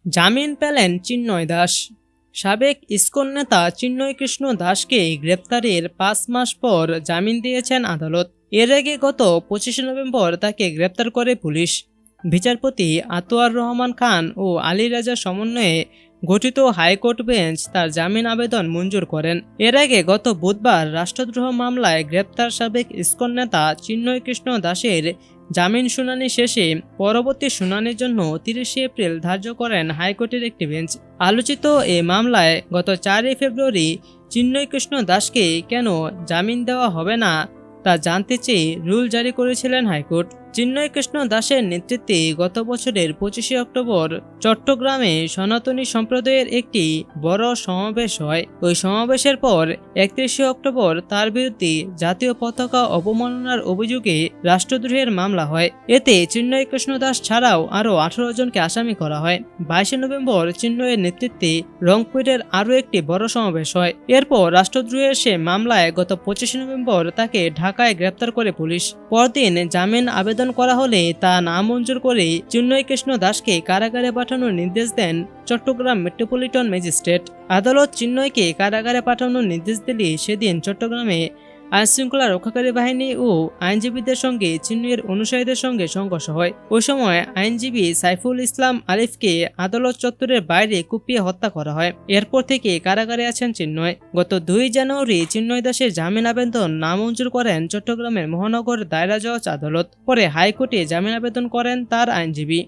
জামিন পেলেন চিন্ময় দাস। সাবেক ইসকন নেতা চিন্ময় কৃষ্ণ দাসকে গ্রেপ্তারের ৫ মাস পর জামিন দিয়েছেন আদালত। এর আগে গত ২৫ নভেম্বর তাকে গ্রেপ্তার করে পুলিশ। বিচারপতি আতোয়ার রহমান খান ও আলী রাজার সমন্বয়ে গঠিত হাইকোর্ট বেঞ্চ তার জামিন আবেদন মঞ্জুর করেন। এর আগে গত বুধবার রাষ্ট্রদ্রোহ মামলায় গ্রেপ্তার সাবেক ইসকন নেতা চিন্ময় কৃষ্ণ দাসের জামিন শুনানি শেষে পরবর্তী শুনানির জন্য ৩০ এপ্রিল ধার্য করেন হাইকোর্টের একটি বেঞ্চ। আলোচিত এ মামলায় গত ৪ ফেব্রুয়ারি চিন্ময় কৃষ্ণ দাসকে কেন জামিন দেওয়া হবে না তা জানতে চেয়ে রুল জারি করেছিলেন হাইকোর্ট। চিন্ময় কৃষ্ণ দাসের নেতৃত্বে গত বছরের ২৫ অক্টোবর চট্টগ্রামে সনাতনী সম্প্রদায়ের একটি বড় সমাবেশ হয়। ওই সমাবেশের পর ৩১ অক্টোবর তার বিরুদ্ধে জাতীয় পতাকা অবমাননার অভিযোগে রাষ্ট্রদ্রোহের মামলা হয়। এতে চিন্ময় কৃষ্ণ দাস ছাড়াও আরও ১৮ জনকে আসামি করা হয়। ২২ নভেম্বর চিন্ময়ের নেতৃত্বে রংপুরের আরও একটি বড় সমাবেশ হয়। এরপর রাষ্ট্রদ্রোহের সে মামলায় গত ২৫ নভেম্বর তাকে ঢাকায় গ্রেপ্তার করে পুলিশ। পরদিন জামিন আবেদন করা হলে তা নামঞ্জুর করে চিন্ময় কৃষ্ণ দাসকে কারাগারে পাঠানোর নির্দেশ দেন চট্টগ্রাম মেট্রোপলিটন ম্যাজিস্ট্রেট। আদালত চিন্ময়কে কারাগারে পাঠানোর নির্দেশ দিলে সেদিন চট্টগ্রামে আইনশৃঙ্খলা রক্ষাকারী বাহিনী ও আইনজীবীদের সঙ্গে চিন্ময়ের অনুসারীদের সঙ্গে সংঘর্ষ হয়। ওই সময় আইনজীবী সাইফুল ইসলাম আলিফকে আদালত চত্বরের বাইরে কুপিয়ে হত্যা করা হয়। এরপর থেকে কারাগারে আছেন চিন্ময়। গত ২ জানুয়ারি চিন্ময় দাসের জামিন আবেদন নামঞ্জুর করেন চট্টগ্রামের মহানগর দায়রা জজ আদালত। পরে হাইকোর্টে জামিন আবেদন করেন তার আইনজীবী।